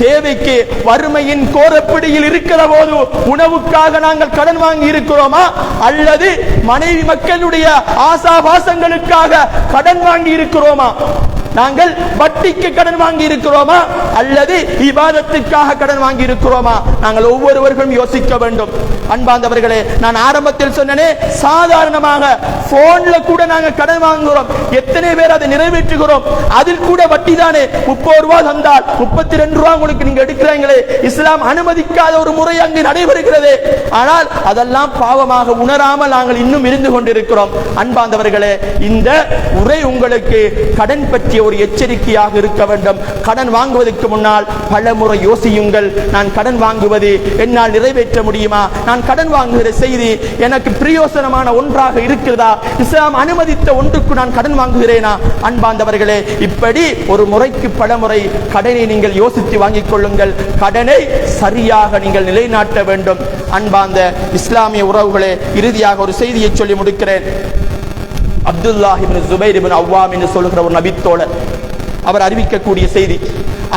தேவைக்கு வறுமையின் கோரப்பிடியில் இருக்கிற போது உணவுக்காக நாங்கள் கடன் வாங்கி இருக்கிறோமா, அல்லது மனைவி மக்களுடைய ஆசாபாசங்களுக்காக கடன் வாங்கி இருக்கிறோமா? நாங்கள் வட்டிக்கு கடன் வாங்கி இருக்கிறோமா அல்லது இபாதத்துக்காக கடன் வாங்கி இருக்கிறோமா? நாங்கள் ஒவ்வொருவர்களும் யோசிக்க வேண்டும். அன்பார்ந்தவர்களே, நான் ஆரம்பத்தில் சொன்னேனே, சாதாரணமாக போன்ல கூட நாங்கள் கடன் வாங்குகிறோம். எத்தனை பேர் அதை நிறைவேற்றுகிறோம்? அதில் கூட வட்டி தானே. 30 ரூபாய் தந்தால் 32 ரூபாய் உங்களுக்கு நீங்க எடுக்கிறீங்களே, இஸ்லாம் அனுமதிக்காத ஒரு முறை அங்கு நடைபெறுகிறது. ஆனால் அதெல்லாம் பாவமாக உணராமல் நாங்கள் இன்னும் இருந்து கொண்டிருக்கிறோம். அன்பார்ந்தவர்களே, இந்த உரை உங்களுக்கு கடன் பற்றிய ஒரு எச்சரிக்கையாக இருக்க வேண்டும். கடன் வாங்குவதற்கு முன்னால் பல முறை யோசியுங்கள். நான் கடன் வாங்குவது என்னால் நிறைவேற்ற முடியுமா? நான் கடன் வாங்குகிற செய்தி எனக்கு பிரயோசனமான ஒன்றாக இருக்கிறதா? இஸ்லாம் அனுமதித்த ஒன்றுக்கு நான் கடன் வாங்குகிறேனா? அன்பார்ந்தவர்களே, இப்படி ஒரு முறைக்கு பல முறை கடனை நீங்கள் யோசித்து வாங்கிக் கொள்ளுங்கள். கடனை சரியாக நீங்கள் நிலைநாட்ட வேண்டும். அன்பார்ந்த இஸ்லாமிய உறவுகளே, இறுதியாக ஒரு செய்தியை சொல்லி முடிக்கிறேன். அப்துல்லாஹ் இப்னு ஜுபைர் இப்னு அவ்வாம் என்று சொல்கிற ஒரு நபித்தோழர், அவர் அறிவிக்கக்கூடிய செய்தி,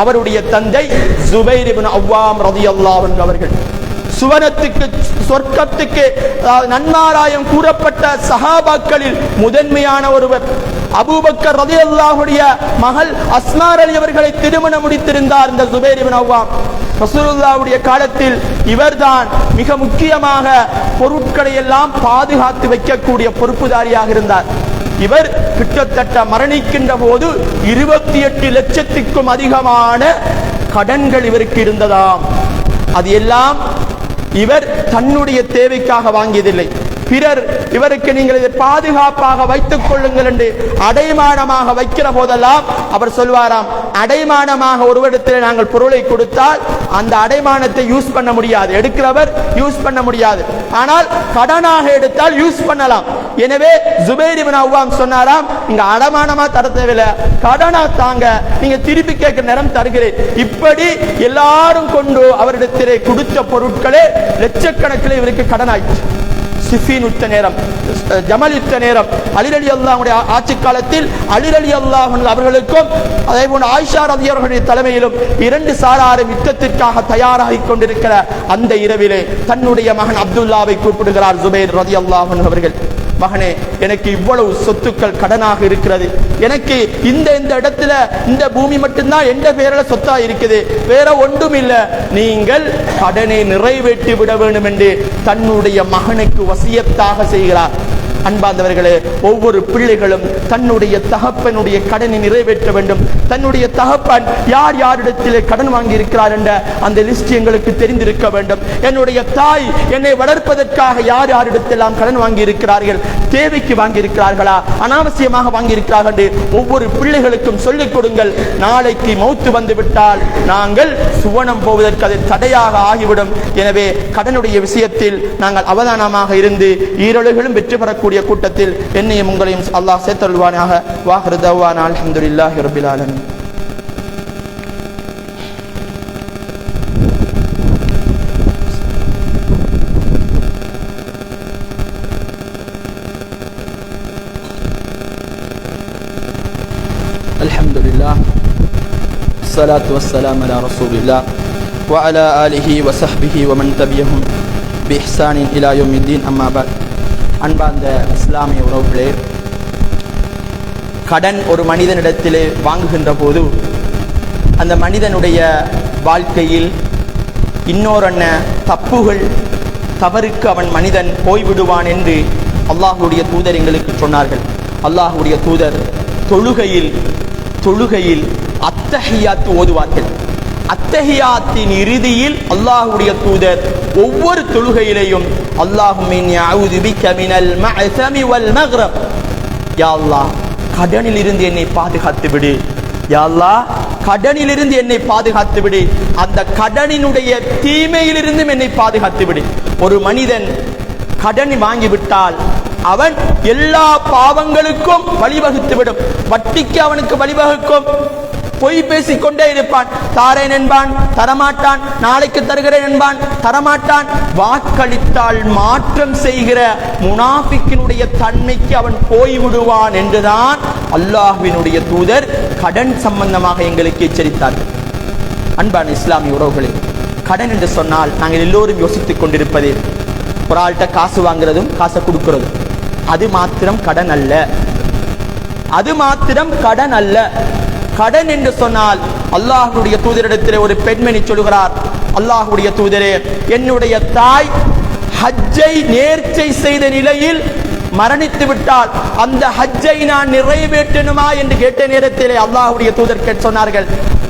அவருடைய தந்தை ஜுபைர் இப்னு அவ்வாம் ரலியல்லாஹு அன்ஹு அவர்கள் சுவனத்துக்கு சொர்க்கத்துக்கு நன்மாராயம் கூறப்பட்ட சஹாபாக்களில் முதன்மையான ஒருவர். அபூபக்கர் ரலியல்லாஹுடைய மகள் அஸ்மா அவர்களை திருமணம் முடித்திருந்தார் இந்த ஜுபைர் இப்னு அவ்வாம். ரசூலுல்லாஹ்வுடைய காலத்தில் இவர்தான் மிக முக்கியமாக பொருட்களை எல்லாம் பாதுகாத்து வைக்கக்கூடிய பொறுப்புதாரியாக இருந்தார். இவர் கிட்டத்தட்ட மரணிக்கின்ற போது 28 லட்சத்துக்கும் அதிகமான கடன்கள் இவருக்கு இருந்ததாம். அது எல்லாம் இவர் தன்னுடைய தேவைக்காக வாங்கியதில்லை. பிறர் இவருக்கு நீங்கள் இதை பாதுகாப்பாக வைத்துக் கொள்ளுங்கள் என்று அடைமானமாக வைக்கிற போதெல்லாம் அவர் சொல்வாராம், அடைமானமாக ஒருவரிடத்தில் நாங்கள் பொருளை கொடுத்தால் அந்த அடைமானத்தை யூஸ் பண்ண முடியாது, எடுக்கிறவர் யூஸ் பண்ண முடியாது. ஆனால் கடனாக எடுத்தால் யூஸ் பண்ணலாம். எனவே ஜுபைர் இப்னு அவ்வாம் சொன்னாராம், நீங்க அடமானமா தர தேவையில்லை, கடனா தாங்க, நீங்க திருப்பி கேட்கிற நேரம் தருகிறேன். இப்படி எல்லாரும் கொண்டு அவரிடத்திலே கொடுத்த பொருட்களே லட்சக்கணக்கில் இவருக்கு கடன் ஆயிற்று. சிஃபின் யுத்த நேரம், ஜமல் யுத்த நேரம், அலி ரலியல்லாஹுடைய ஆட்சி காலத்தில் அலி ரலியல்லாஹு அவர்களுக்கும் அதே போன்று ஆயிஷா ரலியல்லாஹுடைய தலைமையிலும் 2 சாராரும் யுத்தத்திற்காக தயாராகி கொண்டிருக்கிற அந்த இரவிலே தன்னுடைய மகன் அப்துல்லாவை கூப்பிடுகிறார் ஜுபைர் ரலியல்லாஹு அவர்கள். மகனே, எனக்கு இவ்வளவு சொத்துக்கள் கடனாக இருக்கிறது, எனக்கு இந்த இடத்துல இந்த பூமி மட்டும்தான் எந்த பேரில சொத்தா இருக்குது, வேற ஒன்றும் இல்லை, நீங்கள் கடனை நிறைவேற்றி விட வேண்டும் என்று தன்னுடைய மகனுக்கு வசியத்தாக செய்கிறார். அன்பார்ந்தவர்களே, ஒவ்வொரு பிள்ளைகளும் தன்னுடைய தகப்பனுடைய கடனை நிறைவேற்ற வேண்டும். தன்னுடைய தகப்பன் யார் யாரிடத்திலே கடன் வாங்கி இருக்கிறார் என்ற அந்த லிஸ்ட் எங்களுக்கு தெரிந்திருக்க வேண்டும். என்னுடைய தாய் என்னை வளர்ப்பதற்காக யார் யாரிடத்தெல்லாம் கடன் வாங்கி இருக்கிறார்கள், தேவைக்கு வாங்கி இருக்கிறார்களா, அனாவசியமாக வாங்கி இருக்கிறார்கள் என்று ஒவ்வொரு பிள்ளைகளுக்கும் சொல்லிக் கொடுங்கள். நாளைக்கு மௌத்து வந்துவிட்டால் நாங்கள் சுவனம் போவதற்கு அது தடையாக ஆகிவிடும். எனவே கடனுடைய விஷயத்தில் நாங்கள் அவதானமாக இருந்து ஈரோடுகளும் வெற்றி பெறக்கூடிய கூட்டத்தில் என்னையும் உங்களையும் அல்லாஹ் சேர்த்தருள்வானாக. வாஹிரு தஅவானா அல்ஹம்துலில்லாஹி ரப்பில் ஆலமீன். அல்ஹம்துலில்லாஹ் ஸலாத்து வஸ்ஸலாமு அலா ரசூலில்லாஹ் வ அலா ஆலிஹி வ ஸஹ்பிஹி வ மன் தபியஹும் பி இஹ்சானின் இலா யௌமித்தீன். அம்மா பஅத். அன்பார்ந்த இஸ்லாமிய உறவுகளே, கடன் ஒரு மனிதனிடத்திலே வாங்குகின்ற போது அந்த மனிதனுடைய வாழ்க்கையில் இன்னொரு தப்புகள் தவறுக்கு அவன் மனிதன் போய்விடுவான் என்று அல்லாஹுடைய தூதர் எங்களுக்கு சொன்னார்கள். அல்லாஹுடைய தூதர் தொழுகையில் அத்தஹியாத்து ஓதுவார்கள். அத்தஹியாத்தின் இறுதியில் அல்லாஹ்வுடைய தூதர் ஒவ்வொரு தொழுகையிலேயும் அல்லாஹும்ம இன்னி அஊது பிக மினல் மஅஸமி வல் மக்ரப், யா அல்லாஹ் கடனில் இருந்து என்னை பாதுகாத்து விடு, யா அல்லாஹ் கடனில் இருந்து என்னை பாதுகாத்து விடு, அந்த கடனினுடைய தீமையிலிருந்து என்னை பாதுகாத்து விடு. ஒரு மனிதன் கடன் வாங்கிவிட்டால் அவன் எல்லா பாவங்களுக்கும் வழிவகுத்துவிடும். வட்டிக்கு அவனுக்கு வழிவகுக்கும், பொய் பேசிக்கொண்டே இருப்பான், தாரேன் என்பான், தரமாட்டான், நாளைக்கு தருகிறேன் என்பான், தரமாட்டான். வாக்களித்தால் மாற்றம் செய்கிற முனாஃபிக்கினுடைய தன்மைக்கு அவன் போய்விடுவான் என்றுதான் அல்லாஹ்வினுடைய தூதர் கடன் சம்பந்தமாக எங்களுக்கு எச்சரித்தார்கள். அன்பான இஸ்லாமிய உறவுகளே, கடன் என்று சொன்னால் நாங்கள் எல்லோரும் யோசித்துக் கொண்டிருப்பதே ஒரு ஆள்கிட்ட காசு வாங்குறதும் காசை கொடுக்கிறதும், அது மாத்திரம் கடன் அல்ல, அது மாத்திரம் கடன் அல்ல. கடன் என்று சொன்னால் அல்லாஹ்வுடைய தூதரிடத்திலே ஒரு பெண்மணி சொல்கிறார், அல்லாஹ்வுடைய தூதரே, என்னுடைய தாய் ஹஜ்ஜை நேர்ச்சை செய்த நிலையில் மரணித்து விட்டால் அந்த ஹஜ்ஜை நான் நிறைவேற்றணுமா என்று கேட்ட நேரத்திலே அல்லாஹ்வுடைய தூதர் சொன்னார்கள்,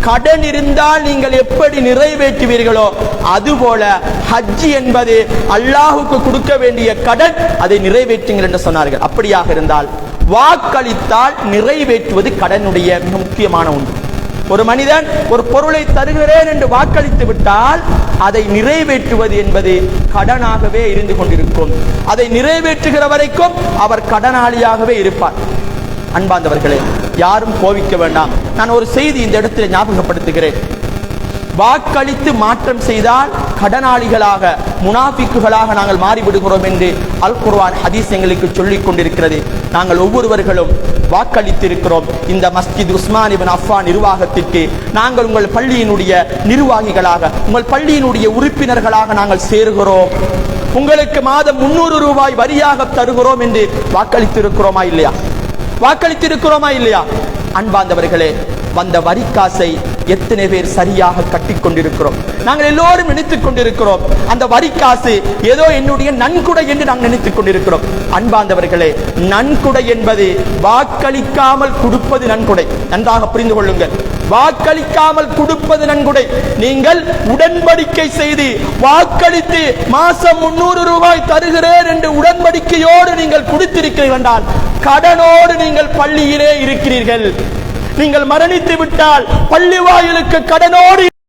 கடன் இருந்தால் நீங்கள் எப்படி நிறைவேற்றுவீர்களோ அதுபோல ஹஜ் என்பது அல்லாஹ்வுக்கு கொடுக்க வேண்டிய கடன், அதை நிறைவேற்றுங்கள் என்று சொன்னார்கள். அப்படியாக இருந்தால் வாக்களித்தால் நிறைவேற்றுவது கடனுடைய மிக முக்கியமான ஒன்று. ஒரு மனிதன் ஒரு பொருளை தருகிறேன் என்று வாக்களித்து விட்டால் அதை நிறைவேற்றுவது என்பது கடனாகவே இருந்து கொண்டிருக்கும். அதை நிறைவேற்றுகிற வரைக்கும் அவர் கடனாளியாகவே இருப்பார். அன்பார்ந்தவர்களே, யாரும் கோபிக்க வேண்டாம். நான் ஒரு செய்தி இந்த இடத்தில் ஞாபகப்படுத்துகிறேன். வாக்களித்து மாற்றம் செய்தால் கடனாளிகளாக, முனாஃபிக்குகளாக நாங்கள் மாறிவிடுகிறோம் என்று அல் குர்ஆன் ஹதீஸ் எங்களுக்கு சொல்லிக் கொண்டிருக்கிறது. நாங்கள் ஒவ்வொருவர்களும் வாக்களித்திருக்கிறோம். இந்த மஸ்ஜித் உஸ்மான் இப்னு அஃபான் நிர்வாகத்திற்கு நாங்கள் உங்கள் பள்ளியினுடைய நிர்வாகிகளாக, உங்கள் பள்ளியினுடைய உறுப்பினர்களாக நாங்கள் சேருகிறோம். உங்களுக்கு மாதம் 300 ரூபாய் வரியாக தருகிறோம் என்று வாக்களித்திருக்கிறோமா இல்லையா? வாக்களித்திருக்கிறோமா இல்லையா? அன்பார்ந்தவர்களே, வந்த வரி காசை எத்தனை பேர் சரியாக கட்டிக் கொண்டிருக்கிறோம்? நாங்கள் எல்லோரும் நினைத்துக் கொண்டிருக்கிறோம் அந்த வரி காசு ஏதோ என்னுடைய நன்கொடை என்று நாங்கள் நினைத்துக் கொண்டிருக்கிறோம். அன்பார்ந்தவர்களே, நன்கொடை என்பது வாக்களிக்காமல் கொடுப்பது நன்கொடை. நன்றாக புரிந்து கொள்ளுங்கள். வாக்களிக்காமல் கொடுப்பது நன்கொடை. நீங்கள் உடன்படிக்கை செய்து வாக்களித்து மாசம் 300 ரூபாய் தருகிறேன் என்று உடன்படிக்கையோடு நீங்கள் கொடுத்திருக்கிறீர்கள் என்றால் கடனோடு நீங்கள் பள்ளியிலே இருக்கிறீர்கள். நீங்கள் மரணித்து விட்டால் பள்ளி வாயிலுக்கு கடனோடு